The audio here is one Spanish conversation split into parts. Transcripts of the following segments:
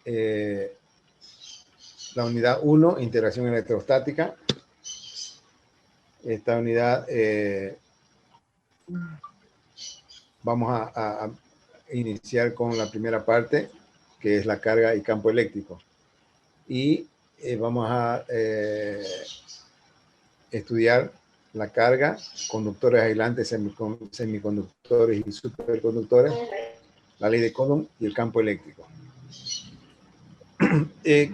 la unidad 1, integración electrostática. Esta unidad vamos a iniciar con la primera parte, que es la carga y campo eléctrico. Y vamos a estudiar la carga, conductores aislantes, semiconductores y superconductores, la ley de Coulomb y el campo eléctrico.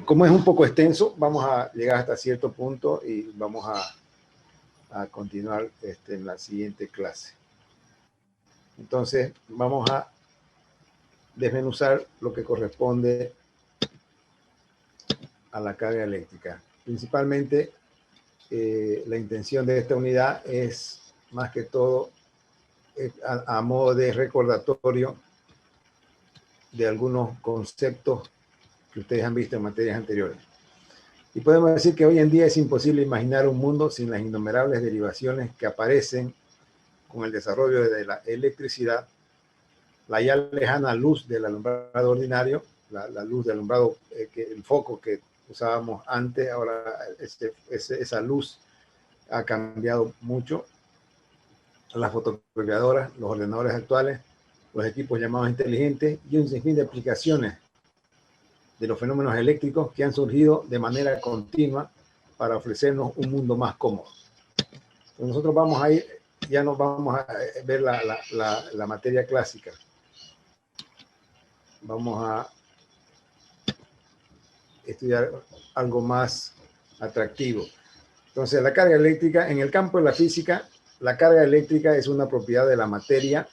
Como es un poco extenso, vamos a llegar hasta cierto punto y vamos a continuar en la siguiente clase. Entonces, vamos a desmenuzar lo que corresponde a la carga eléctrica. Principalmente, la intención de esta unidad es, más que todo, a modo de recordatorio de algunos conceptos que ustedes han visto en materias anteriores. Y podemos decir que hoy en día es imposible imaginar un mundo sin las innumerables derivaciones que aparecen con el desarrollo de la electricidad, la ya lejana luz del alumbrado ordinario, la luz del alumbrado, el foco que usábamos antes, ahora esa luz ha cambiado mucho. Las fotocopiadoras, los ordenadores actuales, los equipos llamados inteligentes y un sinfín de aplicaciones de los fenómenos eléctricos que han surgido de manera continua para ofrecernos un mundo más cómodo. Entonces nosotros vamos a ir, ya nos vamos a ver la materia clásica. Vamos a estudiar algo más atractivo. Entonces, la carga eléctrica, en el campo de la física, la carga eléctrica es una propiedad de la materia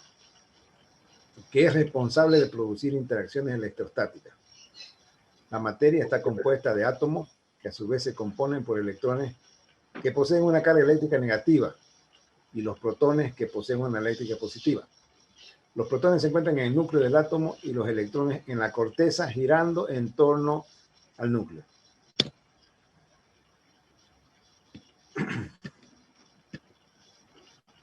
que es responsable de producir interacciones electrostáticas. La materia está compuesta de átomos que a su vez se componen por electrones que poseen una carga eléctrica negativa y los protones que poseen una eléctrica positiva. Los protones se encuentran en el núcleo del átomo y los electrones en la corteza girando en torno al núcleo.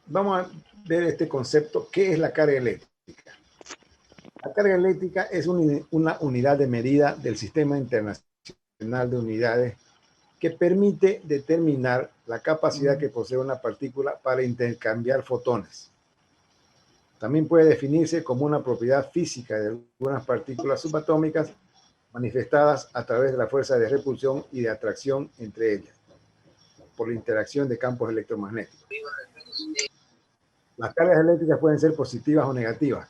Vamos a ver este concepto. ¿Qué es la carga eléctrica? La carga eléctrica es una unidad de medida del Sistema Internacional de Unidades que permite determinar la capacidad que posee una partícula para intercambiar fotones. También puede definirse como una propiedad física de algunas partículas subatómicas manifestadas a través de la fuerza de repulsión y de atracción entre ellas, por la interacción de campos electromagnéticos. Las cargas eléctricas pueden ser positivas o negativas,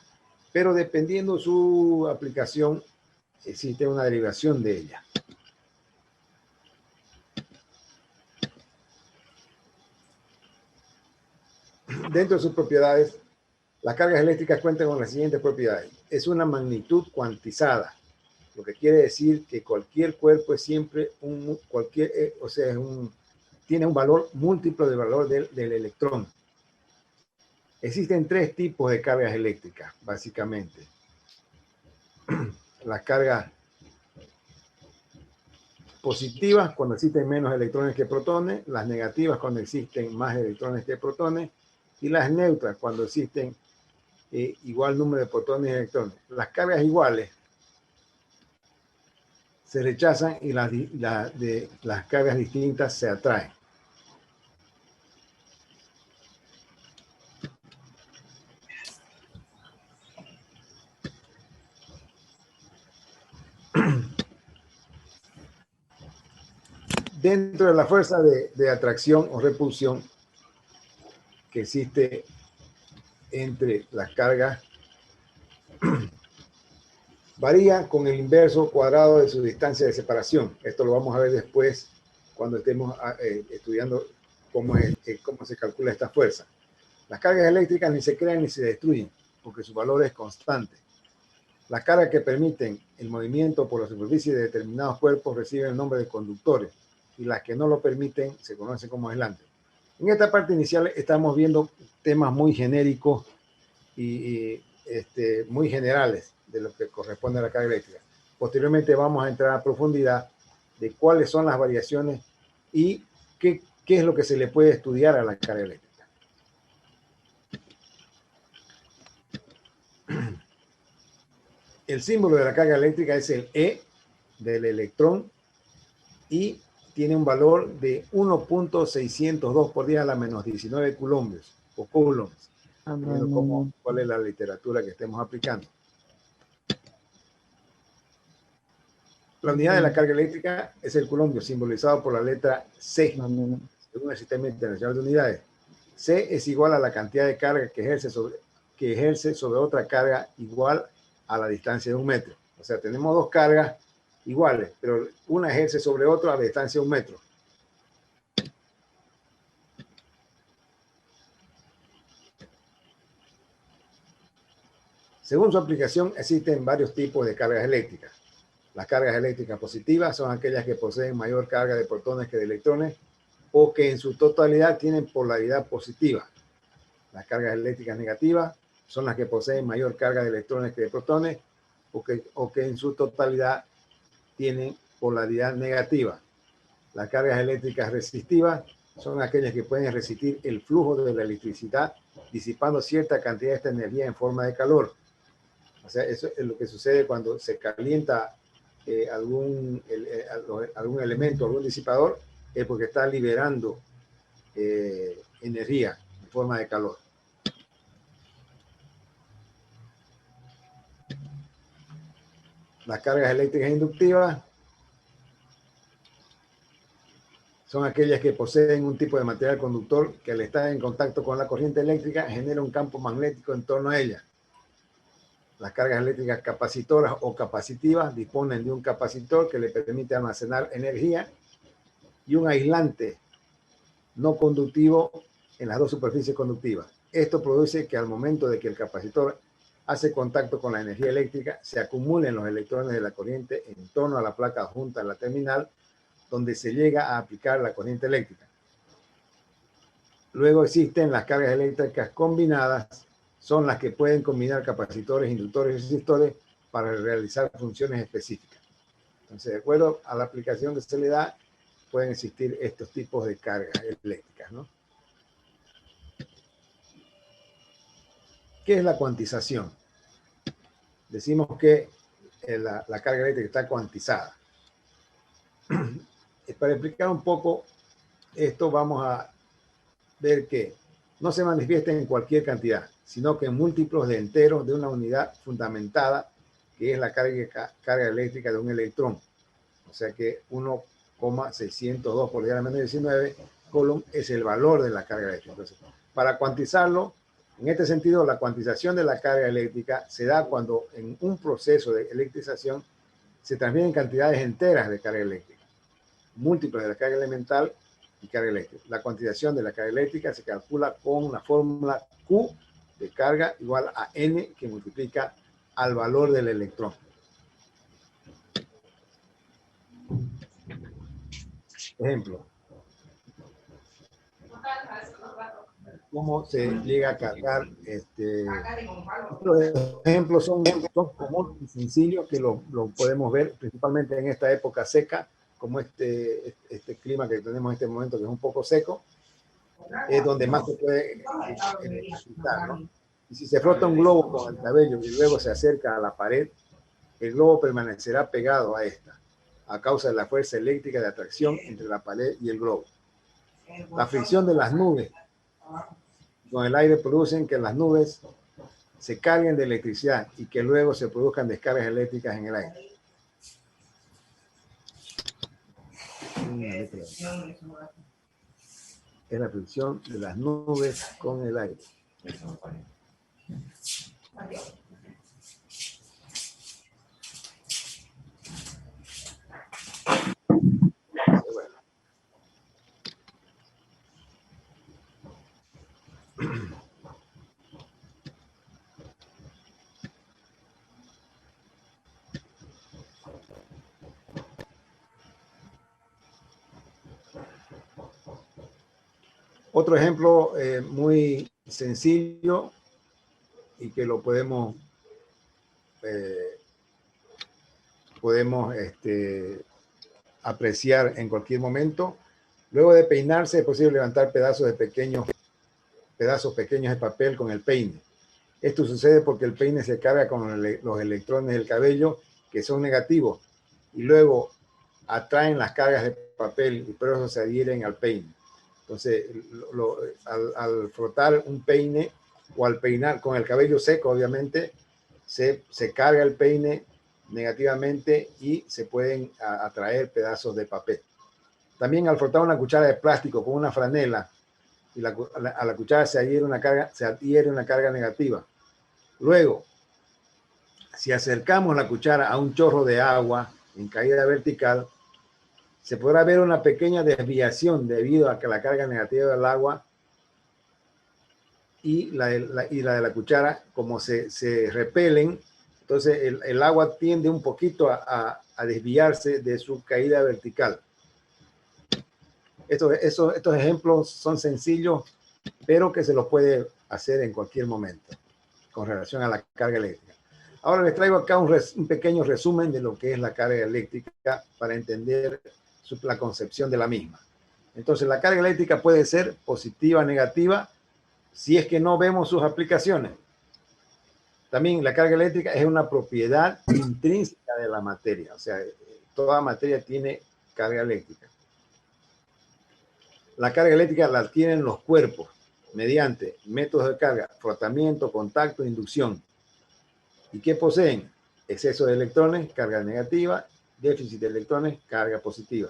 pero dependiendo su aplicación, existe una derivación de ella. Dentro de sus propiedades, las cargas eléctricas cuentan con las siguientes propiedades. Es una magnitud cuantizada, lo que quiere decir que cualquier cuerpo es siempre tiene un valor múltiplo del valor del electrón. Existen tres tipos de cargas eléctricas, básicamente. Las cargas positivas, cuando existen menos electrones que protones, las negativas, cuando existen más electrones que protones, y las neutras, cuando existen igual número de protones y electrones. Las cargas iguales se rechazan y las cargas distintas se atraen. Dentro de la fuerza de atracción o repulsión que existe entre las cargas, varía con el inverso cuadrado de su distancia de separación. Esto lo vamos a ver después cuando estemos estudiando cómo se calcula esta fuerza. Las cargas eléctricas ni se crean ni se destruyen, porque su valor es constante. Las cargas que permiten el movimiento por la superficie de determinados cuerpos reciben el nombre de conductores, y las que no lo permiten se conocen como aislantes. En esta parte inicial estamos viendo temas muy genéricos y muy generales de lo que corresponde a la carga eléctrica. Posteriormente vamos a entrar a profundidad de cuáles son las variaciones y qué es lo que se le puede estudiar a la carga eléctrica. El símbolo de la carga eléctrica es el E, del electrón y tiene un valor de 1.602 por 10 a la menos 19 coulombs o coulombs, dependiendo cuál es la literatura que estemos aplicando. La unidad de la carga eléctrica es el coulombio, simbolizado por la letra C, según el Sistema Internacional de Unidades. C es igual a la cantidad de carga que ejerce sobre otra carga igual a la distancia de 1 metro. O sea, tenemos dos cargas iguales, pero una ejerce sobre otra a la distancia de 1 metro. Según su aplicación, existen varios tipos de cargas eléctricas. Las cargas eléctricas positivas son aquellas que poseen mayor carga de protones que de electrones o que en su totalidad tienen polaridad positiva. Las cargas eléctricas negativas son las que poseen mayor carga de electrones que de protones o que en su totalidad tienen polaridad negativa. Las cargas eléctricas resistivas son aquellas que pueden resistir el flujo de la electricidad disipando cierta cantidad de esta energía en forma de calor. O sea, eso es lo que sucede cuando se calienta algún elemento, algún disipador, es porque está liberando energía en forma de calor. Las cargas eléctricas inductivas son aquellas que poseen un tipo de material conductor que al estar en contacto con la corriente eléctrica genera un campo magnético en torno a ella. Las cargas eléctricas capacitoras o capacitivas disponen de un capacitor que le permite almacenar energía y un aislante no conductivo en las dos superficies conductivas. Esto produce que al momento de que el capacitor hace contacto con la energía eléctrica, se acumulen los electrones de la corriente en torno a la placa adjunta a la terminal, donde se llega a aplicar la corriente eléctrica. Luego existen las cargas eléctricas combinadas, son las que pueden combinar capacitores, inductores y resistores para realizar funciones específicas. Entonces, de acuerdo a la aplicación que se le da, pueden existir estos tipos de cargas eléctricas, ¿no? ¿Qué es la cuantización? Decimos que la carga eléctrica está cuantizada. Para explicar un poco esto, vamos a ver que no se manifiesta en cualquier cantidad, sino que en múltiplos de enteros de una unidad fundamentada, que es la carga eléctrica de un electrón. O sea que 1,602 por 10 a la menos 19 coulomb es el valor de la carga eléctrica. Entonces, para cuantizarlo, en este sentido, la cuantización de la carga eléctrica se da cuando en un proceso de electrización se transfieren cantidades enteras de carga eléctrica, múltiplos de la carga elemental y carga eléctrica. La cuantización de la carga eléctrica se calcula con la fórmula Q de carga igual a N, que multiplica al valor del electrón. Ejemplo. ¿Cómo se llega a cargar? Estos ejemplos son comunes y sencillos que lo podemos ver principalmente en esta época seca, como este clima que tenemos en este momento, que es un poco seco, es donde más se puede electrificar, ¿no? Y si se frota un globo con el cabello y luego se acerca a la pared, el globo permanecerá pegado a esta, a causa de la fuerza eléctrica de atracción entre la pared y el globo. La fricción de las nubes con el aire producen que las nubes se carguen de electricidad y que luego se produzcan descargas eléctricas en el aire. Es la fricción de las nubes con el aire. Otro ejemplo muy sencillo y que lo podemos apreciar en cualquier momento. Luego de peinarse es posible levantar pedazos pequeños de papel con el peine. Esto sucede porque el peine se carga con los electrones del cabello que son negativos y luego atraen las cargas de papel y por eso se adhieren al peine. Entonces, al frotar un peine o al peinar con el cabello seco, obviamente, se carga el peine negativamente y se pueden atraer pedazos de papel. También al frotar una cuchara de plástico con una franela y a la cuchara se adhiere una carga negativa. Luego, si acercamos la cuchara a un chorro de agua en caída vertical, se podrá ver una pequeña desviación debido a que la carga negativa del agua y la de la cuchara, como se repelen, entonces el agua tiende un poquito a desviarse de su caída vertical. Estos ejemplos son sencillos, pero que se los puede hacer en cualquier momento con relación a la carga eléctrica. Ahora les traigo acá un pequeño resumen de lo que es la carga eléctrica para entender la concepción de la misma. Entonces, la carga eléctrica puede ser positiva o negativa si es que no vemos sus aplicaciones. También la carga eléctrica es una propiedad intrínseca de la materia, o sea, toda materia tiene carga eléctrica. La carga eléctrica la adquieren los cuerpos mediante métodos de carga, frotamiento, contacto, inducción. ¿Y qué poseen? Exceso de electrones, carga negativa, déficit de electrones, carga positiva.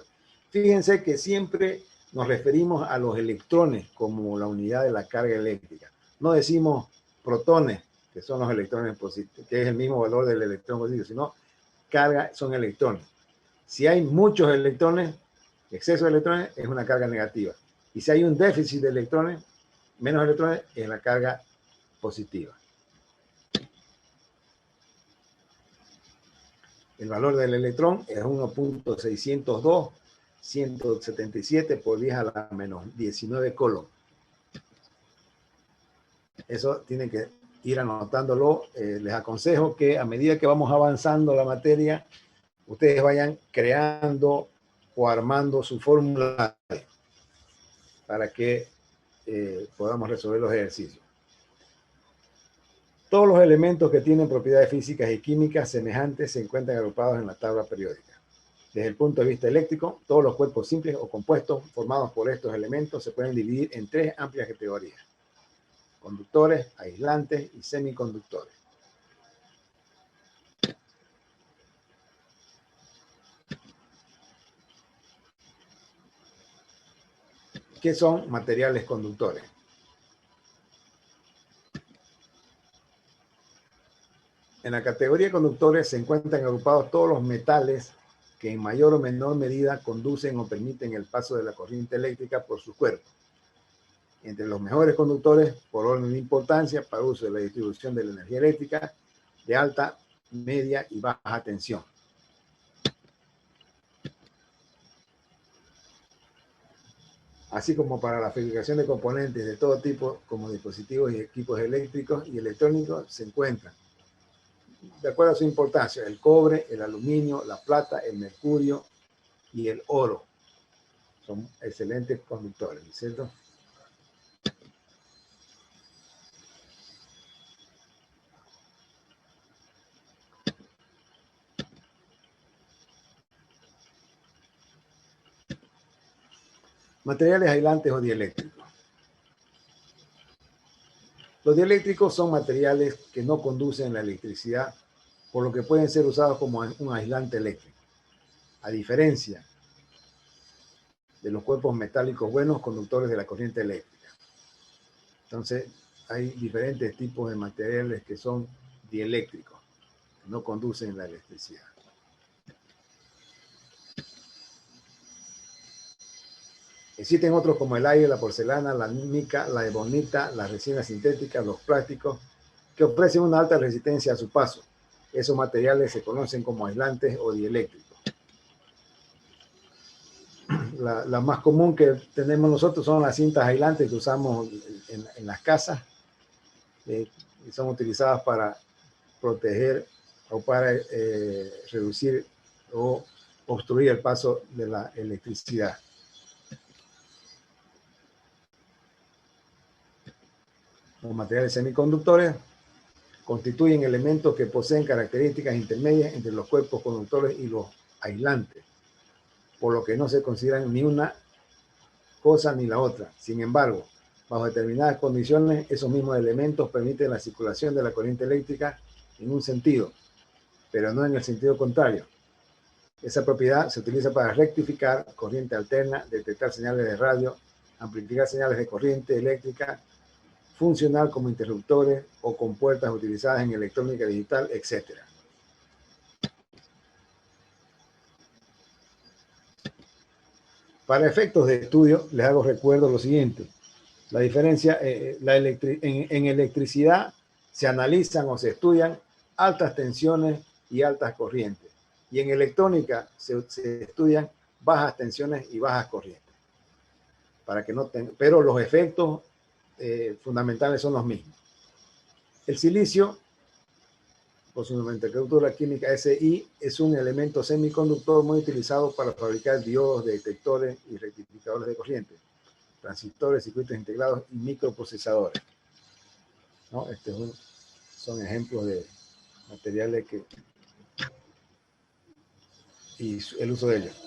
Fíjense que siempre nos referimos a los electrones como la unidad de la carga eléctrica. No decimos protones, que son los electrones positivos, que es el mismo valor del electrón positivo, sino carga son electrones. Si hay muchos electrones, exceso de electrones es una carga negativa. Y si hay un déficit de electrones, menos electrones, es la carga positiva. El valor del electrón es 1.602, 177 por 10 a la menos 19 colon. Eso tienen que ir anotándolo. Les aconsejo que a medida que vamos avanzando la materia, ustedes vayan creando o armando su fórmula para que podamos resolver los ejercicios. Todos los elementos que tienen propiedades físicas y químicas semejantes se encuentran agrupados en la tabla periódica. Desde el punto de vista eléctrico, todos los cuerpos simples o compuestos formados por estos elementos se pueden dividir en tres amplias categorías: conductores, aislantes y semiconductores. ¿Qué son materiales conductores? En la categoría de conductores se encuentran agrupados todos los metales que en mayor o menor medida conducen o permiten el paso de la corriente eléctrica por sus cuerpos. Entre los mejores conductores, por orden de importancia, para uso de la distribución de la energía eléctrica, de alta, media y baja tensión. Así como para la fabricación de componentes de todo tipo, como dispositivos y equipos eléctricos y electrónicos, se encuentran, de acuerdo a su importancia, el cobre, el aluminio, la plata, el mercurio y el oro. Son excelentes conductores, ¿cierto? Materiales aislantes o dieléctricos. Los dieléctricos son materiales que no conducen la electricidad, por lo que pueden ser usados como un aislante eléctrico. A diferencia de los cuerpos metálicos buenos conductores de la corriente eléctrica. Entonces, hay diferentes tipos de materiales que son dieléctricos, que no conducen la electricidad. Existen otros como el aire, la porcelana, la mica, la ebonita, las resinas sintéticas, los plásticos, que ofrecen una alta resistencia a su paso. Esos materiales se conocen como aislantes o dieléctricos. La más común que tenemos nosotros son las cintas aislantes que usamos en las casas. Y son utilizadas para proteger o para reducir o obstruir el paso de la electricidad. Los materiales semiconductores constituyen elementos que poseen características intermedias entre los cuerpos conductores y los aislante, por lo que no se consideran ni una cosa ni la otra. Sin embargo, bajo determinadas condiciones, esos mismos elementos permiten la circulación de la corriente eléctrica en un sentido, pero no en el sentido contrario. Esa propiedad se utiliza para rectificar corriente alterna, detectar señales de radio, amplificar señales de corriente eléctrica, funcionar como interruptores o compuertas utilizadas en electrónica digital, etc. Para efectos de estudio, les hago recuerdo lo siguiente. La diferencia, en electricidad se analizan o se estudian altas tensiones y altas corrientes. Y en electrónica se estudian bajas tensiones y bajas corrientes. Para que no pero los efectos fundamentales son los mismos. El silicio, por su nomenclatura química SI, es un elemento semiconductor muy utilizado para fabricar diodos, detectores y rectificadores de corriente, transistores, circuitos integrados y microprocesadores, ¿no? Son ejemplos de materiales y el uso de ellos.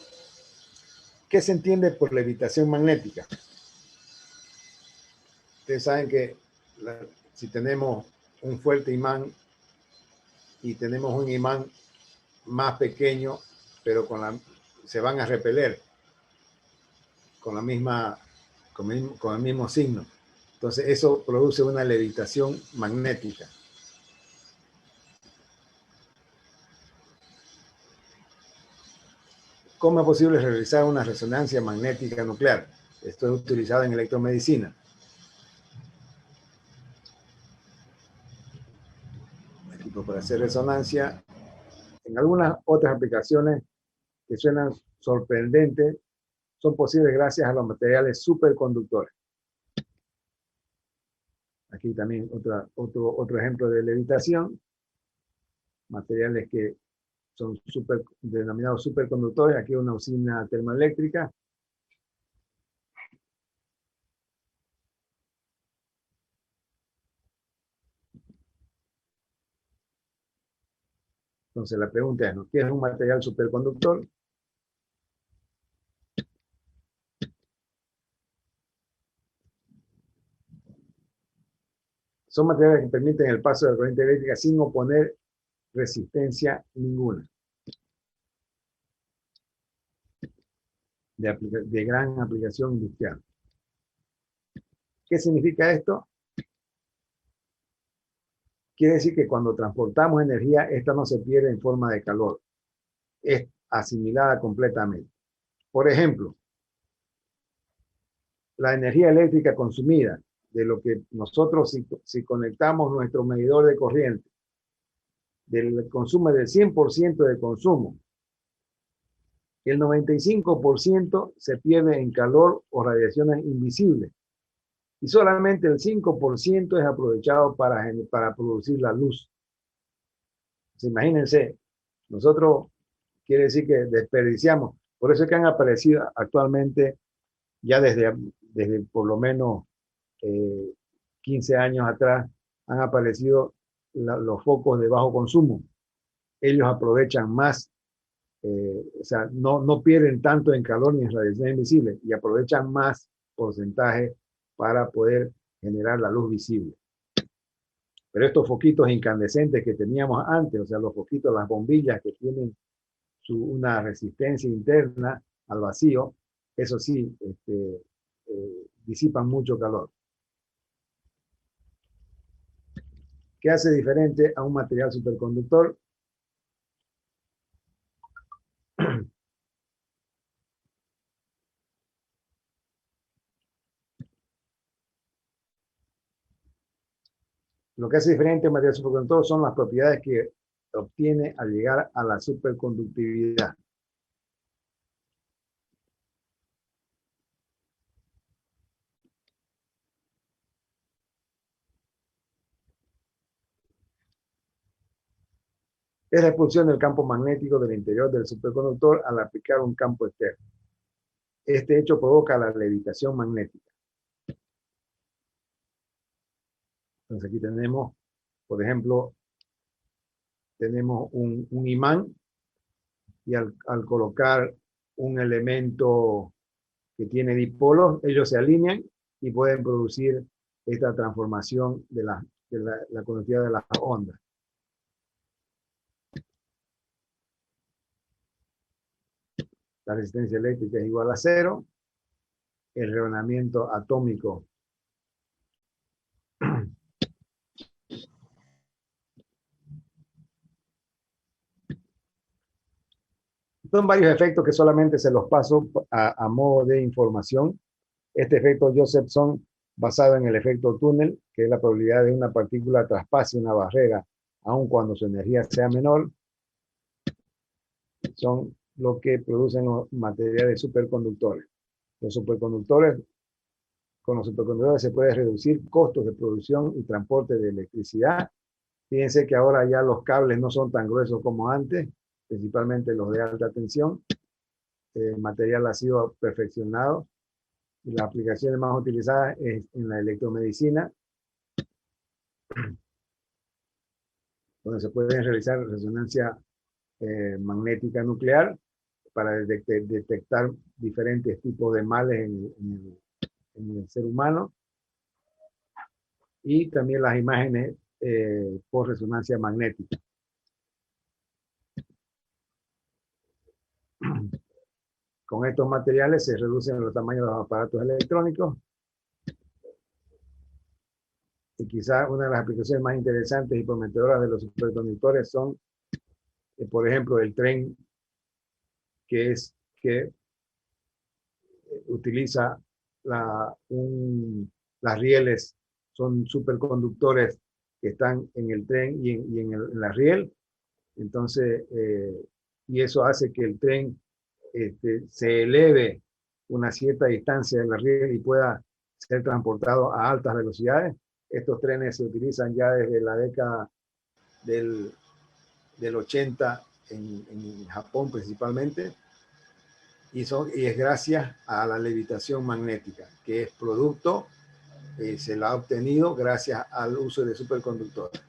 ¿Qué se entiende por levitación magnética? Ustedes saben que si tenemos un fuerte imán y tenemos un imán más pequeño, pero se van a repeler con el mismo signo. Entonces eso produce una levitación magnética. ¿Cómo es posible realizar una resonancia magnética nuclear? Esto es utilizado en electromedicina. Equipo para hacer resonancia. En algunas otras aplicaciones que suenan sorprendentes, son posibles gracias a los materiales superconductores. Aquí también otro ejemplo de levitación. Materiales que son denominados superconductores. Aquí una usina termoeléctrica. Entonces la pregunta es, ¿no? ¿Qué es un material superconductor? Son materiales que permiten el paso de la corriente eléctrica sin oponer resistencia ninguna. De gran aplicación industrial. ¿Qué significa esto? Quiere decir que cuando transportamos energía, esta no se pierde en forma de calor. Es asimilada completamente. Por ejemplo, la energía eléctrica consumida, de lo que nosotros si conectamos nuestro medidor de corriente, del consumo del 100% de consumo, el 95% se pierde en calor o radiaciones invisibles. Y solamente el 5% es aprovechado para producir la luz. Entonces, imagínense, nosotros quiere decir que desperdiciamos. Por eso es que han aparecido actualmente, ya desde por lo menos 15 años atrás, han aparecido los focos de bajo consumo. Ellos aprovechan más, o sea, no pierden tanto en calor ni en radiación invisible y aprovechan más porcentaje para poder generar la luz visible. Pero estos foquitos incandescentes que teníamos antes, o sea, los foquitos, las bombillas que tienen una resistencia interna al vacío, eso sí, disipan mucho calor. ¿Qué hace diferente a un material superconductor? Lo que hace diferente a un material superconductor son las propiedades que obtiene al llegar a la superconductividad. Es la expulsión del campo magnético del interior del superconductor al aplicar un campo externo. Este hecho provoca la levitación magnética. Entonces aquí tenemos, por ejemplo, tenemos un imán y al colocar un elemento que tiene dipolos, ellos se alinean y pueden producir esta transformación de la conductividad de las ondas. La resistencia eléctrica es igual a 0. El rebanamiento atómico son varios efectos que solamente se los paso a modo de información. Este efecto Josephson, basado en el efecto túnel, que es la probabilidad de una partícula traspase una barrera, aun cuando su energía sea menor, son lo que producen los materiales superconductores. Los superconductores, con los superconductores se puede reducir costos de producción y transporte de electricidad. Fíjense que ahora ya los cables no son tan gruesos como antes, principalmente los de alta tensión. El material ha sido perfeccionado. Y las aplicaciones más utilizadas es en la electromedicina, donde se pueden realizar resonancia magnética nuclear para detectar diferentes tipos de males en el ser humano, y también las imágenes por resonancia magnética. Con estos materiales se reducen los tamaños de los aparatos electrónicos, y quizás una de las aplicaciones más interesantes y prometedoras de los superconductores son, por ejemplo, el tren, que utiliza las rieles, son superconductores que están en el tren y en la riel. Entonces, y eso hace que el tren se eleve una cierta distancia de la riel y pueda ser transportado a altas velocidades. Estos trenes se utilizan ya desde la década del 80 en Japón principalmente, y es gracias a la levitación magnética, que es producto, se la ha obtenido gracias al uso de superconductores.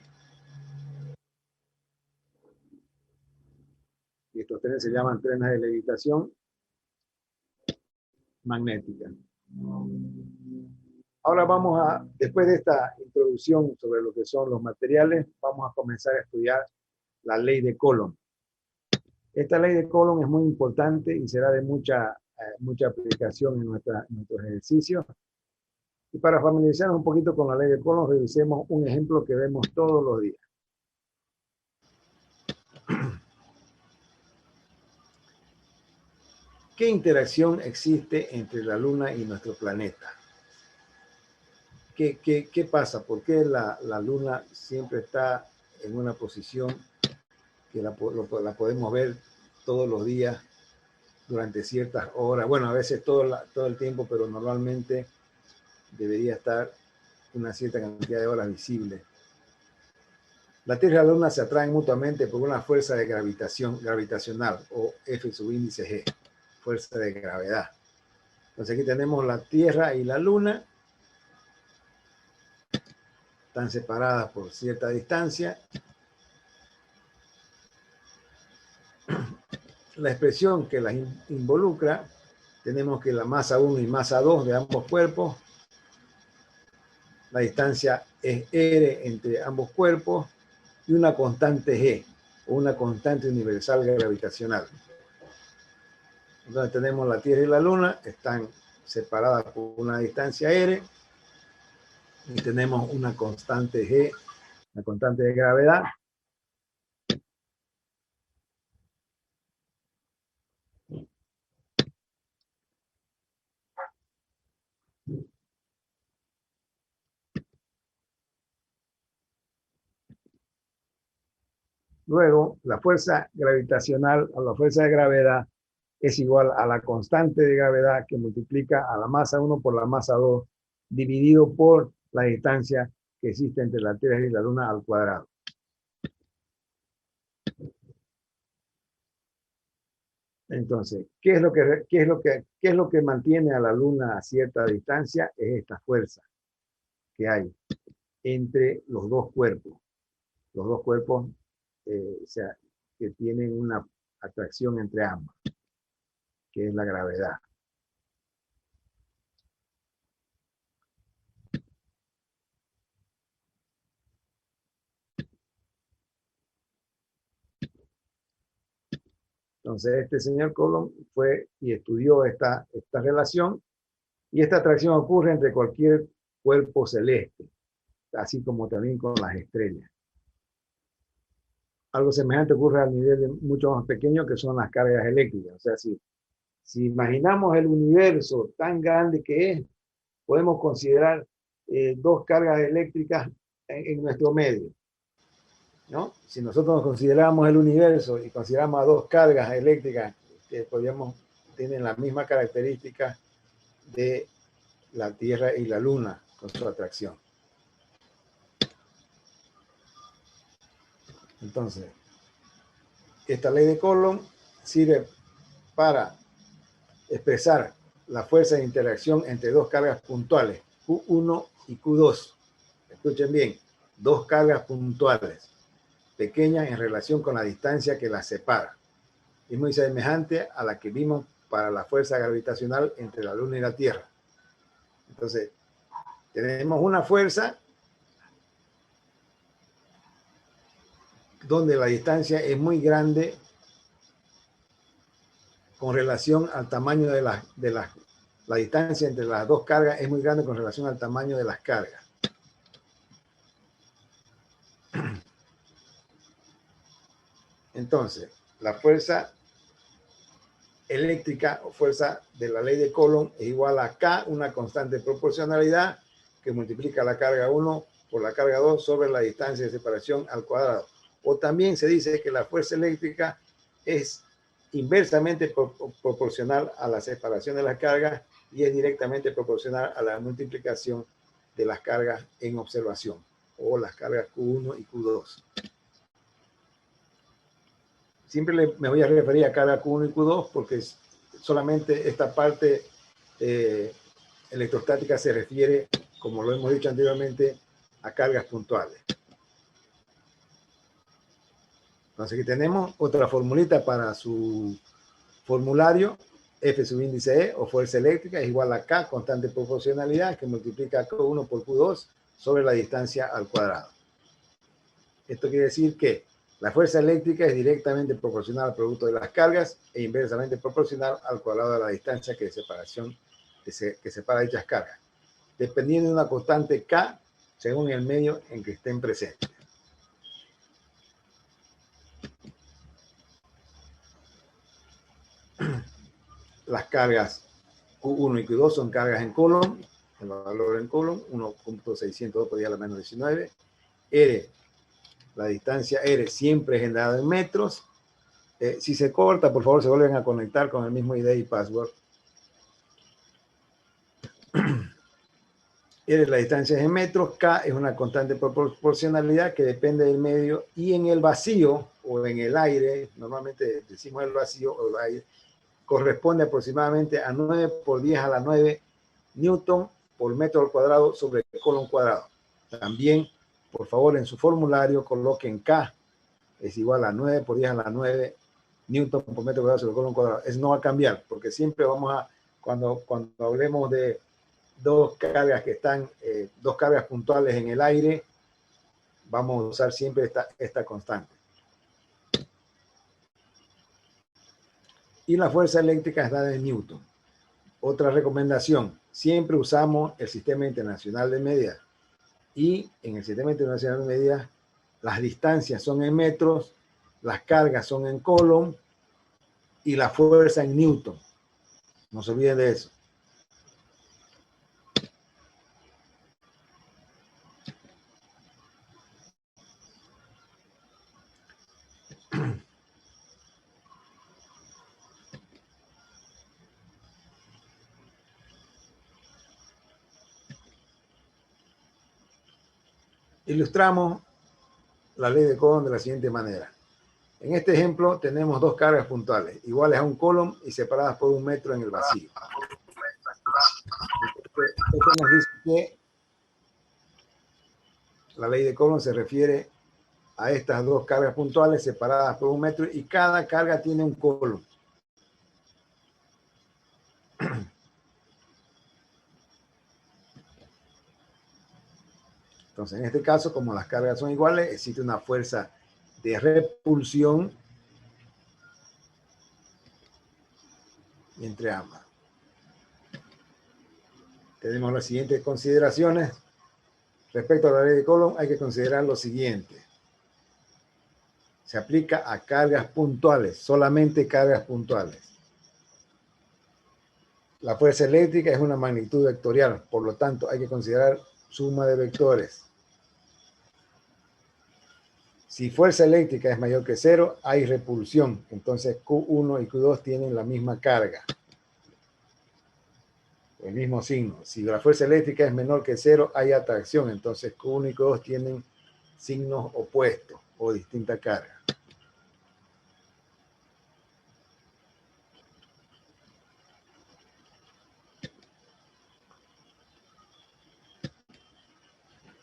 Y estos trenes se llaman trenes de levitación magnética. Ahora después de esta introducción sobre lo que son los materiales, vamos a comenzar a estudiar la ley de Coulomb. Esta ley de Coulomb es muy importante y será de mucha aplicación en nuestros ejercicios. Y para familiarizarnos un poquito con la ley de Coulomb, revisemos un ejemplo que vemos todos los días. ¿Qué interacción existe entre la Luna y nuestro planeta? ¿Qué pasa? ¿Por qué la Luna siempre está en una posición que la podemos ver todos los días durante ciertas horas? Bueno, a veces todo el tiempo, pero normalmente debería estar una cierta cantidad de horas visible. La Tierra y la Luna se atraen mutuamente por una fuerza de gravitacional, o F subíndice G, fuerza de gravedad. Entonces aquí tenemos la Tierra y la Luna, están separadas por cierta distancia. La expresión que las involucra, tenemos que la masa 1 y masa 2 de ambos cuerpos, la distancia es R entre ambos cuerpos, y una constante G, o una constante universal gravitacional. Entonces tenemos la Tierra y la Luna, están separadas por una distancia R, y tenemos una constante G, la constante de gravedad. Luego, la fuerza gravitacional o la fuerza de gravedad es igual a la constante de gravedad que multiplica a la masa 1 por la masa 2, dividido por la distancia que existe entre la Tierra y la Luna al cuadrado. Entonces, ¿qué es lo que mantiene a la Luna a cierta distancia? Es esta fuerza que hay entre los dos cuerpos. Los dos cuerpos, o sea, que tienen una atracción entre ambas, que es la gravedad. Entonces, este señor Coulomb fue y estudió esta relación, y esta atracción ocurre entre cualquier cuerpo celeste, así como también con las estrellas. Algo semejante ocurre al nivel de mucho más pequeño, que son las cargas eléctricas. O sea, si imaginamos el universo tan grande que es, podemos considerar dos cargas eléctricas en nuestro medio, ¿no? Si nosotros consideramos el universo y consideramos a dos cargas eléctricas que tienen la misma característica de la Tierra y la Luna con su atracción. Entonces, esta ley de Coulomb sirve para expresar la fuerza de interacción entre dos cargas puntuales, Q1 y Q2. Escuchen bien, dos cargas puntuales, pequeñas en relación con la distancia que las separa. Es muy semejante a la que vimos para la fuerza gravitacional entre la Luna y la Tierra. Entonces, tenemos una fuerza donde la distancia es muy grande con relación al tamaño de la distancia entre las dos cargas es muy grande con relación al tamaño de las cargas. Entonces, la fuerza eléctrica o fuerza de la ley de Coulomb es igual a K, una constante de proporcionalidad que multiplica la carga 1 por la carga 2 sobre la distancia de separación al cuadrado. O también se dice que la fuerza eléctrica es inversamente proporcional a la separación de las cargas y es directamente proporcional a la multiplicación de las cargas en observación, o las cargas Q1 y Q2. Siempre me voy a referir a carga Q1 y Q2 porque solamente esta parte electrostática se refiere, como lo hemos dicho anteriormente, a cargas puntuales. Entonces aquí tenemos otra formulita para su formulario. F subíndice E, o fuerza eléctrica, es igual a K, constante de proporcionalidad, que multiplica Q1 por Q2 sobre la distancia al cuadrado. Esto quiere decir que la fuerza eléctrica es directamente proporcional al producto de las cargas e inversamente proporcional al cuadrado de la distancia que separa dichas cargas, dependiendo de una constante K según el medio en que estén presentes. Las cargas Q1 y Q2 son cargas en Coulomb, el valor en Coulomb, 1.602 por 10 a la menos 19. R, la distancia R siempre es generada en metros. Si se corta, por favor, se vuelven a conectar con el mismo ID y password. R, la distancia es en metros. K es una constante de proporcionalidad que depende del medio, y en el vacío o en el aire, normalmente decimos el vacío o el aire, corresponde aproximadamente a 9 por 10 a la 9 newton por metro al cuadrado sobre Coulomb cuadrado. También, por favor, en su formulario coloquen K es igual a 9 por 10 a la 9 newton por metro cuadrado sobre Coulomb cuadrado. Eso no va a cambiar, porque siempre vamos a, cuando hablemos de dos cargas que están, dos cargas puntuales en el aire, vamos a usar siempre esta constante. Y la fuerza eléctrica es dada en Newton. Otra recomendación, siempre usamos el Sistema Internacional de Medidas. Y en el Sistema Internacional de Medidas, las distancias son en metros, las cargas son en Coulomb y la fuerza en Newton. No se olviden de eso. Ilustramos la ley de Coulomb de la siguiente manera. En este ejemplo tenemos dos cargas puntuales, iguales a un Coulomb y separadas por 1 metro en el vacío. Esto nos dice que la ley de Coulomb se refiere a estas dos cargas puntuales separadas por 1 metro y cada carga tiene un column. Entonces, en este caso, como las cargas son iguales, existe una fuerza de repulsión entre ambas. Tenemos las siguientes consideraciones. Respecto a la ley de Coulomb, hay que considerar lo siguiente. Se aplica a cargas puntuales, solamente cargas puntuales. La fuerza eléctrica es una magnitud vectorial, por lo tanto, hay que considerar suma de vectores. Si fuerza eléctrica es mayor que 0, hay repulsión. Entonces Q1 y Q2 tienen la misma carga, el mismo signo. Si la fuerza eléctrica es menor que 0, hay atracción. Entonces Q1 y Q2 tienen signos opuestos o distinta carga.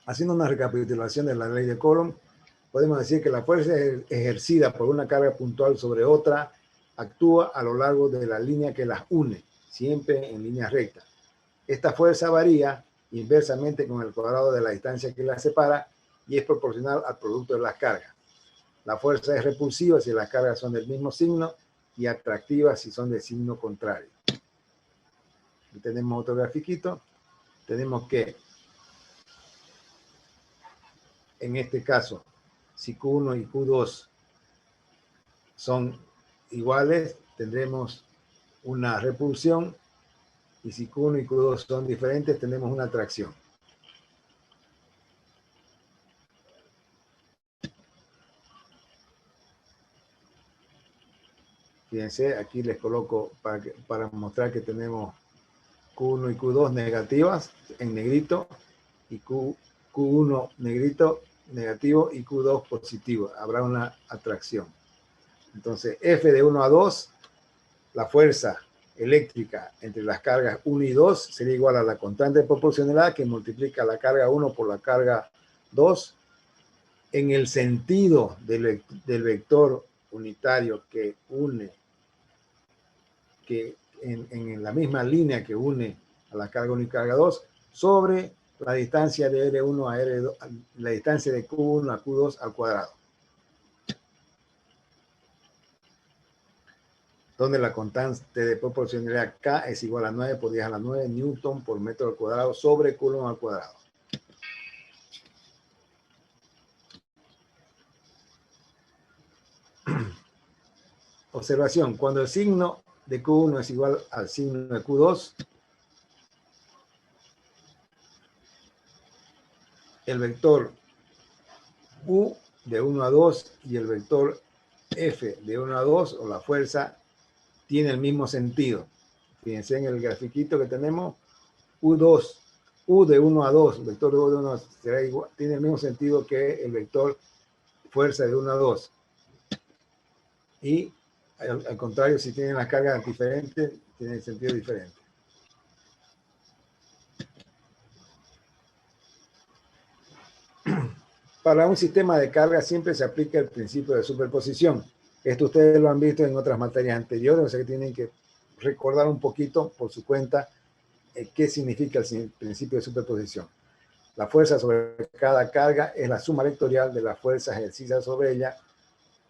Haciendo una recapitulación de la ley de Coulomb, podemos decir que la fuerza ejercida por una carga puntual sobre otra actúa a lo largo de la línea que las une, siempre en línea recta. Esta fuerza varía inversamente con el cuadrado de la distancia que las separa y es proporcional al producto de las cargas. La fuerza es repulsiva si las cargas son del mismo signo y atractiva si son de signo contrario. Aquí tenemos otro grafiquito. Tenemos que, en este caso, si Q1 y Q2 son iguales, tendremos una repulsión, y si Q1 y Q2 son diferentes, tenemos una atracción. Fíjense, aquí les coloco para mostrar que tenemos Q1 y Q2 negativas en negrito, y Q1 negrito negativo y Q2 positivo. Habrá una atracción. Entonces, F de 1 a 2, la fuerza eléctrica entre las cargas 1 y 2 sería igual a la constante de proporcionalidad que multiplica la carga 1 por la carga 2 en el sentido del vector unitario que une, que en la misma línea que une a la carga 1 y carga 2 sobre la distancia de R1 a R2, la distancia de Q1 a Q2 al cuadrado, donde la constante de proporcionalidad K es igual a 9 por 10 a la 9 Newton por metro al cuadrado sobre Coulomb al cuadrado. Observación, cuando el signo de Q1 es igual al signo de Q2, el vector U de 1 a 2 y el vector F de 1 a 2, o la fuerza, tiene el mismo sentido. Fíjense en el grafiquito que tenemos, U2, U de 1 a 2, el vector U de 1 a 2 será igual, tiene el mismo sentido que el vector fuerza de 1 a 2. Y al contrario, si tienen las cargas diferentes, tienen sentido diferente. Para un sistema de carga siempre se aplica el principio de superposición. Esto ustedes lo han visto en otras materias anteriores, o sea que tienen que recordar un poquito por su cuenta qué significa el principio de superposición. La fuerza sobre cada carga es la suma vectorial de las fuerzas ejercidas sobre ella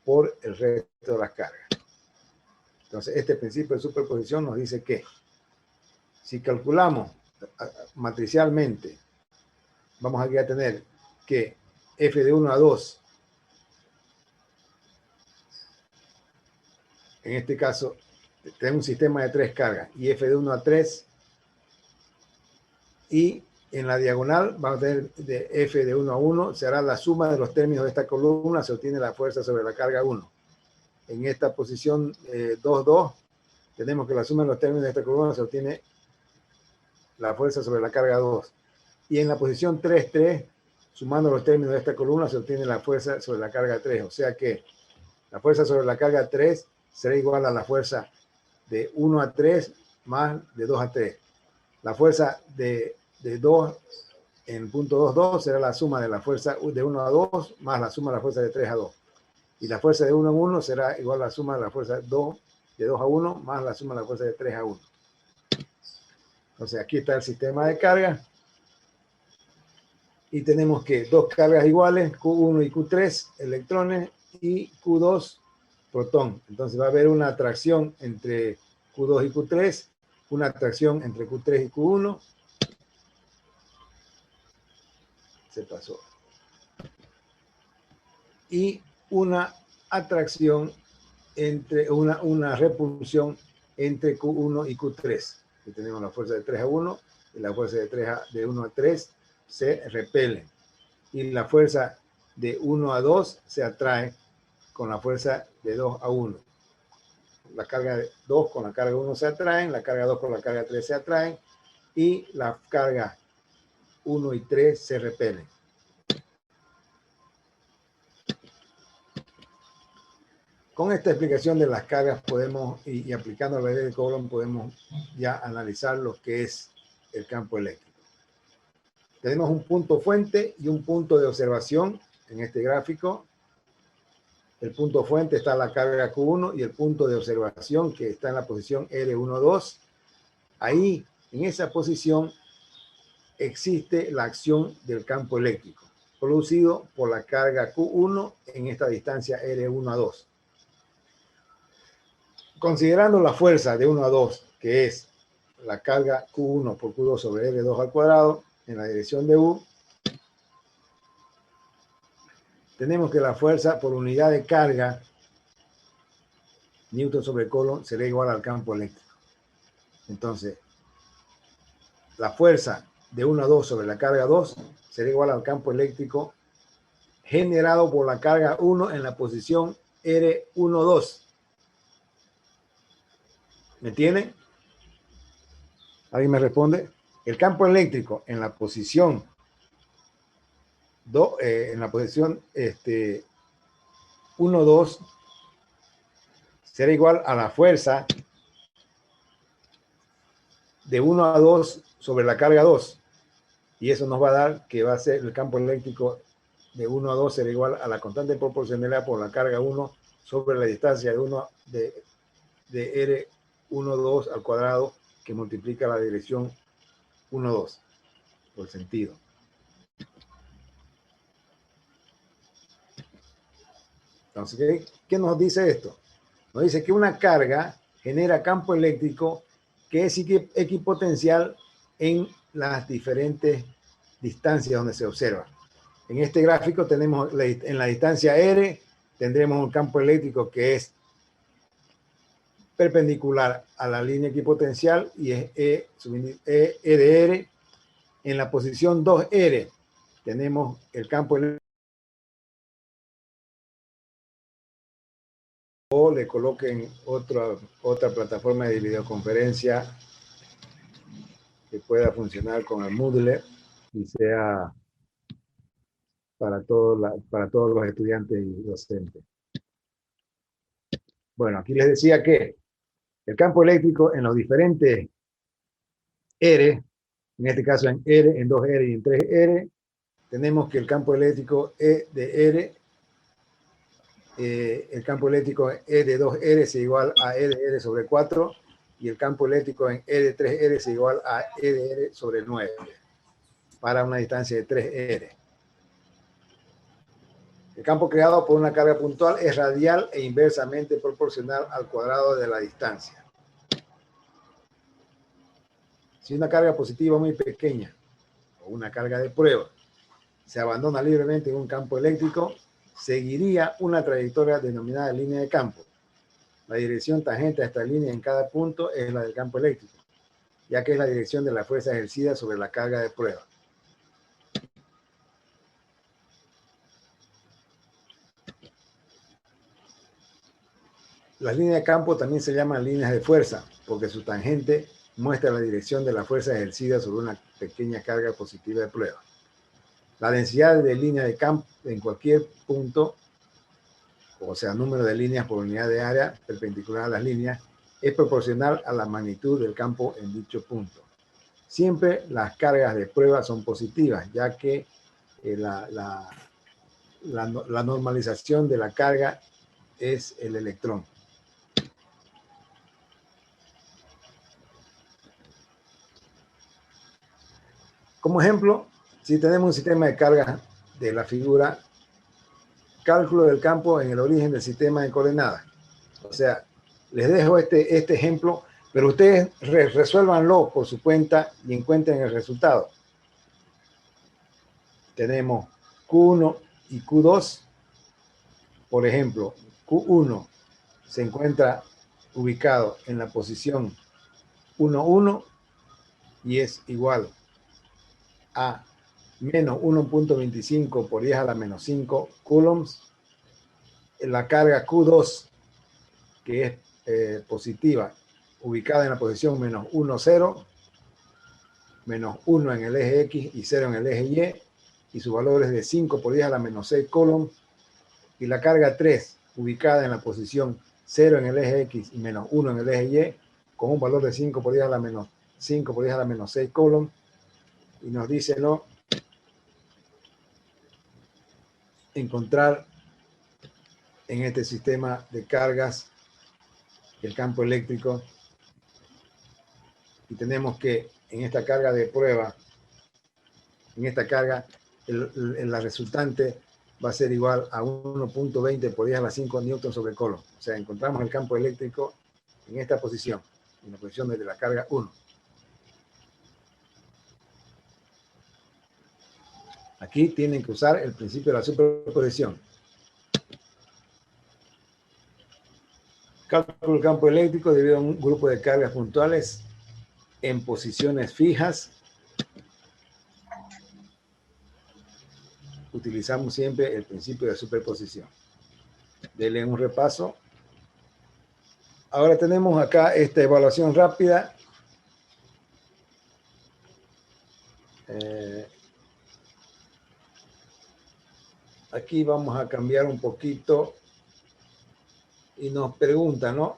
por el resto de las cargas. Entonces, este principio de superposición nos dice que si calculamos matricialmente, vamos aquí a tener que F de 1 a 2, en este caso, tenemos un sistema de 3 cargas, y F de 1 a 3, y en la diagonal vamos a tener de F de 1 a 1, se hará la suma de los términos de esta columna, se obtiene la fuerza sobre la carga 1. En esta posición 2, 2, tenemos que la suma de los términos de esta columna se obtiene la fuerza sobre la carga 2. Y en la posición 3, 3, sumando los términos de esta columna se obtiene la fuerza sobre la carga 3. O sea que la fuerza sobre la carga 3 será igual a la fuerza de 1 a 3 más de 2 a 3. La fuerza de 2 en el punto 2, 2 será la suma de la fuerza de 1 a 2 más la suma de la fuerza de 3 a 2. Y la fuerza de 1 en 1 será igual a la suma de la fuerza de 2 a 1 más la suma de la fuerza de 3 a 1. Entonces aquí está el sistema de carga. Y tenemos que dos cargas iguales, Q1 y Q3, electrones, y Q2, protón. Entonces va a haber una atracción entre Q2 y Q3, una atracción entre Q3 y Q1. Se pasó. Y una atracción entre una repulsión entre Q1 y Q3. Aquí tenemos la fuerza de 3 a 1 y la fuerza de 1 a 3 se repelen. Y la fuerza de 1 a 2 se atrae con la fuerza de 2 a 1. La carga 2 con la carga 1 se atraen, la carga 2 con la carga 3 se atraen y la carga 1 y 3 se repelen. Con esta explicación de las cargas podemos, y aplicando la ley de Coulomb, podemos ya analizar lo que es el campo eléctrico. Tenemos un punto fuente y un punto de observación en este gráfico. El punto fuente está la carga Q1 y el punto de observación que está en la posición R12. Ahí, en esa posición, existe la acción del campo eléctrico producido por la carga Q1 en esta distancia R1-2. Considerando la fuerza de 1 a 2, que es la carga Q1 por Q2 sobre R2 al cuadrado en la dirección de U, tenemos que la fuerza por unidad de carga, Newton sobre Coulomb, será igual al campo eléctrico. Entonces, la fuerza de 1 a 2 sobre la carga 2 será igual al campo eléctrico generado por la carga 1 en la posición R12. ¿Me entienden? ¿Alguien me responde? El campo eléctrico en la posición en la posición 1, 2 será igual a la fuerza de 1 a 2 sobre la carga 2. Y eso nos va a dar que va a ser el campo eléctrico de 1 a 2 será igual a la constante proporcionalidad por la carga 1 sobre la distancia de 1 de R12 al cuadrado que multiplica la dirección 1, 2 por sentido. Entonces, ¿qué nos dice esto? Nos dice que una carga genera campo eléctrico que es equipotencial en las diferentes distancias donde se observa. En este gráfico tenemos en la distancia R, tendremos un campo eléctrico que es perpendicular a la línea equipotencial y es E de R. En la posición 2R tenemos el campo eléctrico. O le coloquen otra plataforma de videoconferencia que pueda funcionar con el Moodle y sea para todos los estudiantes y docentes. Bueno, aquí les decía que el campo eléctrico en los diferentes R, en este caso en R, en 2R y en 3R, tenemos que el campo eléctrico E de R, el campo eléctrico E de 2R es igual a E de R sobre 4 y el campo eléctrico en E de 3R es igual a E de R sobre 9 para una distancia de 3R. El campo creado por una carga puntual es radial e inversamente proporcional al cuadrado de la distancia. Si una carga positiva muy pequeña o una carga de prueba se abandona libremente en un campo eléctrico, seguiría una trayectoria denominada línea de campo. La dirección tangente a esta línea en cada punto es la del campo eléctrico, ya que es la dirección de la fuerza ejercida sobre la carga de prueba. Las líneas de campo también se llaman líneas de fuerza, porque su tangente muestra la dirección de la fuerza ejercida sobre una pequeña carga positiva de prueba. La densidad de línea de campo en cualquier punto, o sea, número de líneas por unidad de área perpendicular a las líneas, es proporcional a la magnitud del campo en dicho punto. Siempre las cargas de prueba son positivas, ya que la normalización de la carga es el electrón. Como ejemplo, si tenemos un sistema de carga de la figura, cálculo del campo en el origen del sistema de coordenadas. O sea, les dejo este ejemplo, pero ustedes resuélvanlo por su cuenta y encuentren el resultado. Tenemos Q1 y Q2. Por ejemplo, Q1 se encuentra ubicado en la posición 1, 1 y es igual a menos 1.25 por 10 a la menos 5 coulombs. La carga Q2, que es positiva, ubicada en la posición menos 1, 0, menos 1 en el eje X y 0 en el eje Y su valor es de 5 por 10 a la menos 6 coulombs. Y la carga 3, ubicada en la posición 0 en el eje X y menos 1 en el eje Y, con un valor de 5 por 10 a la menos 5 por 10 a la menos 6 coulombs. Y nos dice, ¿no?, encontrar en este sistema de cargas el campo eléctrico. Y tenemos que en esta carga de prueba, en esta carga, la resultante va a ser igual a 1.20 por 10 a la 5 newton sobre coulomb. O sea, encontramos el campo eléctrico en esta posición, en la posición de la carga 1. Aquí tienen que usar el principio de la superposición. Cálculo del campo eléctrico debido a un grupo de cargas puntuales en posiciones fijas. Utilizamos siempre el principio de superposición. Denle un repaso. Ahora tenemos acá esta evaluación rápida. Aquí vamos a cambiar un poquito y nos pregunta, ¿no?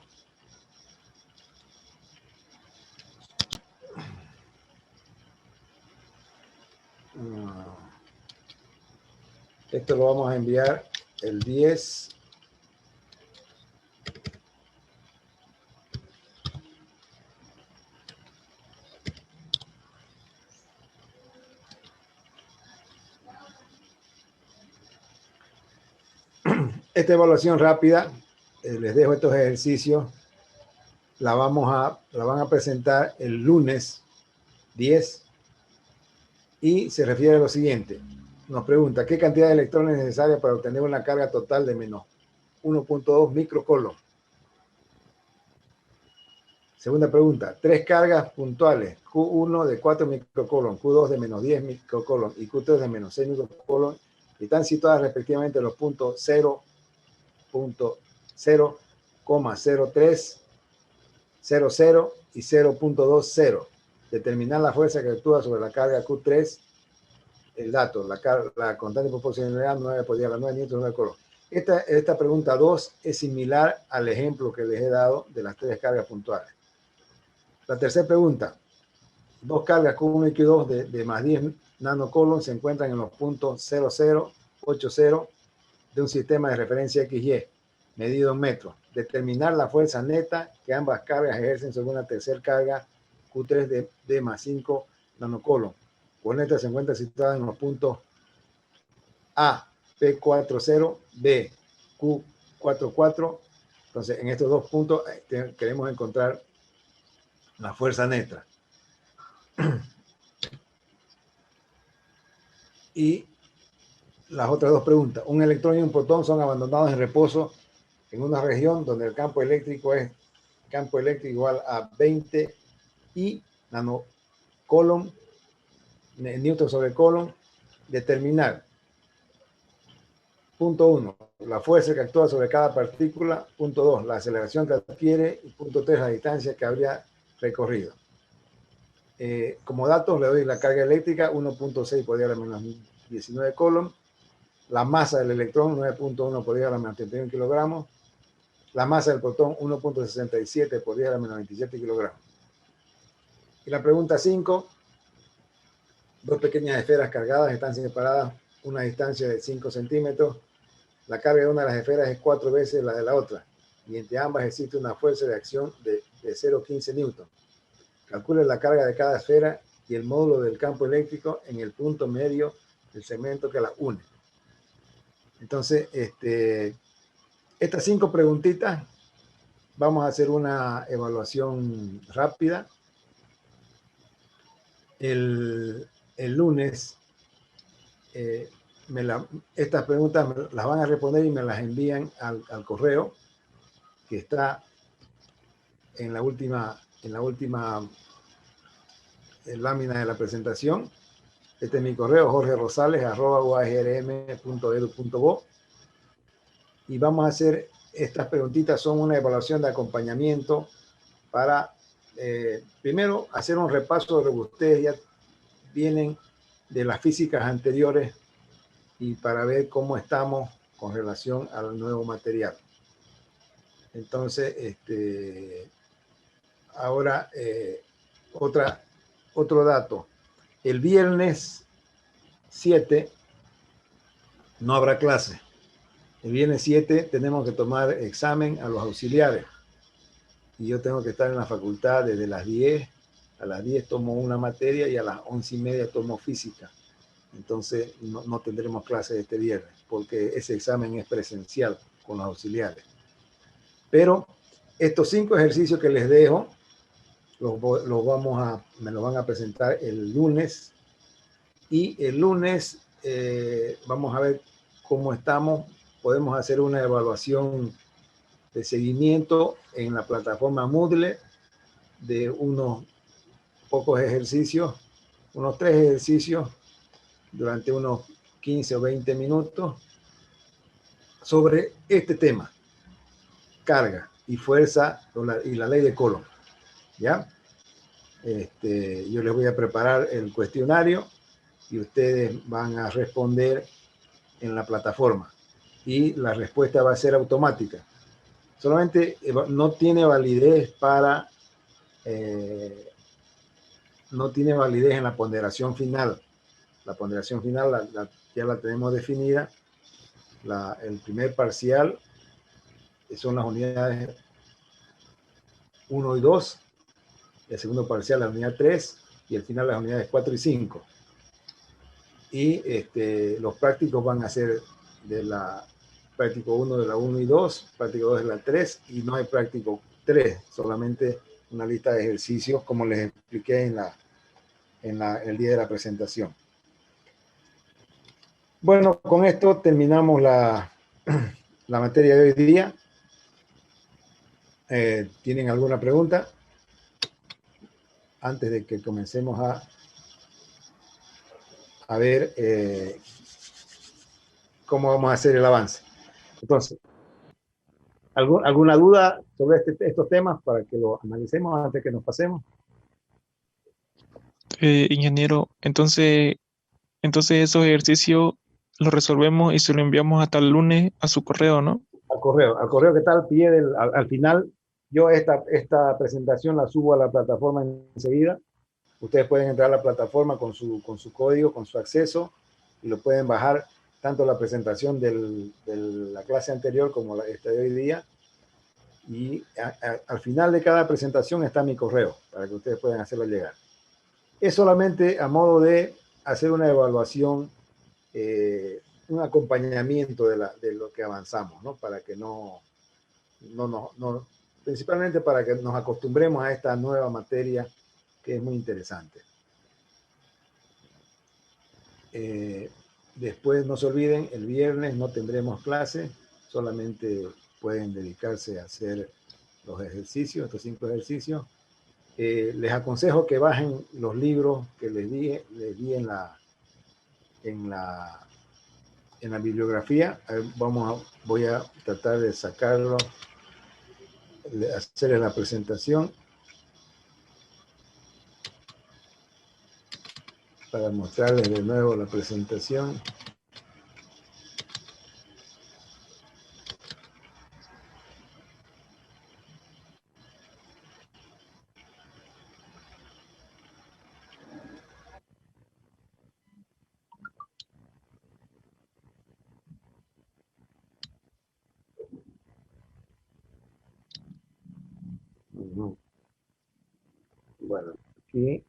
Esto lo vamos a enviar el 10. Esta evaluación rápida, les dejo estos ejercicios, la van a presentar el lunes 10 y se refiere a lo siguiente. Nos pregunta, ¿qué cantidad de electrones es necesaria para obtener una carga total de menos 1.2 microcoulomb? Segunda pregunta, tres cargas puntuales, Q1 de 4 microcoulomb, Q2 de menos 10 microcoulomb y Q3 de menos 6 microcoulomb, y están situadas respectivamente en los puntos 0.0,03, 0,0 y 0.20. Determinar la fuerza que actúa sobre la carga Q3. El dato, la constante de proporcionalidad 9 por 10 a la 9 newton sobre coulomb. Esta pregunta 2 es similar al ejemplo que les he dado de las tres cargas puntuales. La tercera pregunta, dos cargas Q1 y Q2 de más 10 nanocoulomb se encuentran en los puntos 0080 de un sistema de referencia XY, medido en metros. Determinar la fuerza neta que ambas cargas ejercen sobre una tercera carga Q3 de más 5 nanocoulomb. Pues neta se encuentra situada en los puntos A, P40, B, Q44. Entonces, en estos dos puntos queremos encontrar la fuerza neta. Y las otras dos preguntas. Un electrón y un protón son abandonados en reposo en una región donde el campo eléctrico es campo eléctrico igual a 20 y nanocoulomb, newton sobre coulomb. Determinar. Punto 1, la fuerza que actúa sobre cada partícula. Punto 2, la aceleración que adquiere. Y punto 3, la distancia que habría recorrido. Como datos le doy la carga eléctrica 1.6 por 10 a la menos 19 coulomb, la masa del electrón 9.1 por 10 a la menos 31 kilogramos, la masa del protón 1.67 por 10 a la menos 27 kilogramos. Y la pregunta 5, Dos pequeñas esferas cargadas están separadas una distancia de 5 centímetros. La carga de una de las esferas es 4 veces la de la otra y entre ambas existe una fuerza de acción de 0,15 newton. Calcule la carga de cada esfera y el módulo del campo eléctrico en el punto medio del segmento que la une. Entonces, estas 5 preguntitas, vamos a hacer una evaluación rápida. El lunes, estas preguntas las van a responder y me las envían al correo que está en la última lámina de la presentación. Este es mi correo, jorgerosales@uagrm.edu.bo. Y vamos a hacer estas preguntitas, son una evaluación de acompañamiento para, primero, hacer un repaso de lo que ustedes ya vienen de las físicas anteriores y para ver cómo estamos con relación al nuevo material. Entonces, ahora, otro dato. El viernes 7 no habrá clase. El viernes 7 tenemos que tomar examen a los auxiliares. Y yo tengo que estar en la facultad desde las 10. A las 10 tomo una materia y a las 11:30 tomo física. Entonces no tendremos clase este viernes porque ese examen es presencial con los auxiliares. Pero estos 5 ejercicios que les dejo me los van a presentar el lunes. Y el lunes vamos a ver cómo estamos. Podemos hacer una evaluación de seguimiento en la plataforma Moodle de unos pocos ejercicios, unos 3 ejercicios durante unos 15 o 20 minutos sobre este tema, carga y fuerza y la ley de Coulomb. ¿Ya? Yo les voy a preparar el cuestionario y ustedes van a responder en la plataforma y la respuesta va a ser automática. Solamente no tiene validez no tiene validez en la ponderación final. La ponderación final ya la tenemos definida. El primer parcial son las unidades 1 y 2, el segundo parcial la unidad 3 y el final las unidades 4 y 5. Y los prácticos van a ser de la práctico 1 de la 1 y 2, práctico 2 de la 3 y no hay práctico 3, solamente una lista de ejercicios como les expliqué el día de la presentación. Bueno, con esto terminamos la materia de hoy día. ¿Tienen alguna pregunta? Antes de que comencemos a ver cómo vamos a hacer el avance. Entonces, ¿alguna duda sobre estos temas para que lo analicemos antes de que nos pasemos? Ingeniero, entonces esos ejercicios los resolvemos y se lo enviamos hasta el lunes a su correo, ¿no? Al correo que está al pie al final. Yo esta presentación la subo a la plataforma enseguida. Ustedes pueden entrar a la plataforma con su código, con su acceso, y lo pueden bajar tanto la presentación de la clase anterior como esta de hoy día. Y al final de cada presentación está mi correo para que ustedes puedan hacerlo llegar. Es solamente a modo de hacer una evaluación, un acompañamiento de lo que avanzamos, ¿no? Para que principalmente para que nos acostumbremos a esta nueva materia que es muy interesante. Después no se olviden, el viernes no tendremos clase, solamente pueden dedicarse a hacer los ejercicios, estos 5 ejercicios. Les aconsejo que bajen los libros que les di en la bibliografía. Voy a tratar de sacarlo, de hacerles la presentación para mostrarles de nuevo la presentación. Ujú. Bueno, aquí.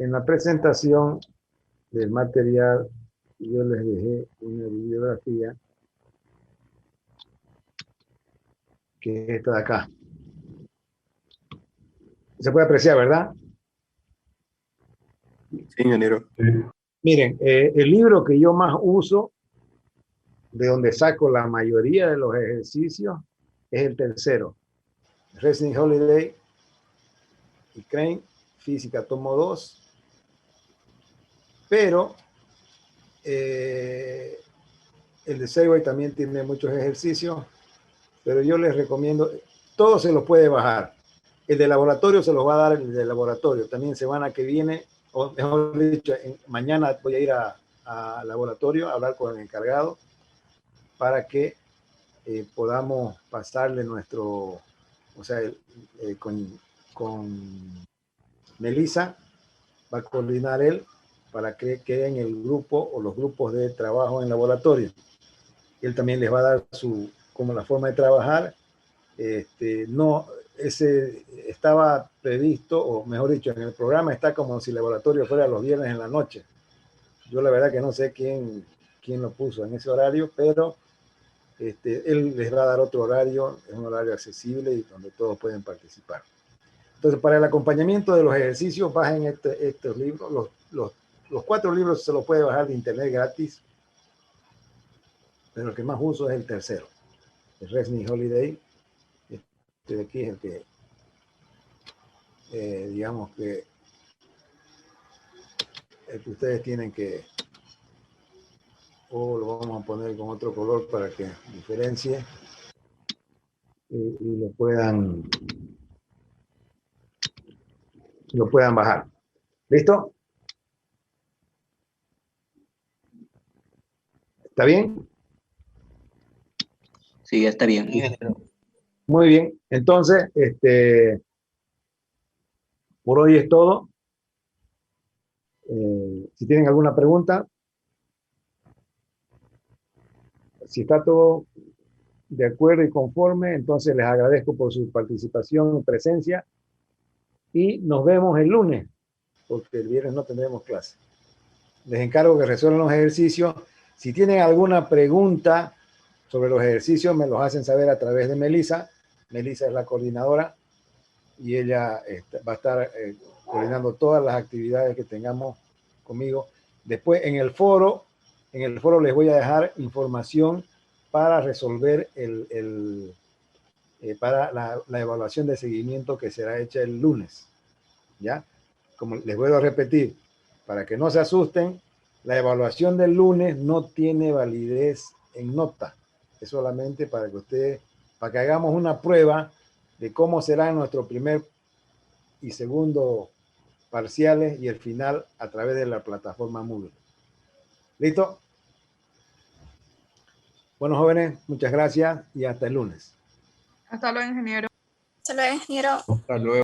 En la presentación del material, yo les dejé una bibliografía que es esta de acá. Se puede apreciar, ¿verdad? Sí, ingeniero. Miren, el libro que yo más uso, de donde saco la mayoría de los ejercicios, es el tercero. Resnick Holiday y Crane, Física Tomo 2. Pero el de Segway también tiene muchos ejercicios, pero yo les recomiendo, todo se lo puede bajar. El de laboratorio se los va a dar el de laboratorio. También semana que viene, o mejor dicho, mañana voy a ir a laboratorio a hablar con el encargado para que podamos pasarle nuestro, o sea, con Melissa, va a coordinar él para que queden el grupo o los grupos de trabajo en laboratorio. Él también les va a dar como la forma de trabajar. No, ese estaba previsto, o mejor dicho, en el programa está como si el laboratorio fuera los viernes en la noche. Yo la verdad que no sé quién lo puso en ese horario, pero él les va a dar otro horario, es un horario accesible y donde todos pueden participar. Entonces, para el acompañamiento de los ejercicios, bajen estos libros. Los 4 libros se los puede bajar de internet gratis, pero el que más uso es el tercero, el Resnick Holiday. Este de aquí es el que, digamos que, el que ustedes tienen que, o lo vamos a poner con otro color para que diferencie y lo puedan bajar. ¿Listo? ¿Está bien? Sí, ya está bien. Muy bien. Entonces, por hoy es todo. Si tienen alguna pregunta, si está todo de acuerdo y conforme, entonces les agradezco por su participación y presencia y nos vemos el lunes, porque el viernes no tendremos clase. Les encargo que resuelvan los ejercicios. Si tienen alguna pregunta sobre los ejercicios, me los hacen saber a través de Melissa. Melissa es la coordinadora y ella va a estar coordinando todas las actividades que tengamos conmigo. Después en el foro les voy a dejar información para resolver para la evaluación de seguimiento que será hecha el lunes. ¿Ya? Como les vuelvo a repetir, para que no se asusten, la evaluación del lunes no tiene validez en nota. Es solamente para que hagamos una prueba de cómo será nuestro primer y segundo parciales y el final a través de la plataforma Moodle. ¿Listo? Bueno, jóvenes, muchas gracias y hasta el lunes. Hasta luego, ingeniero. Hasta luego, ingeniero. Hasta luego.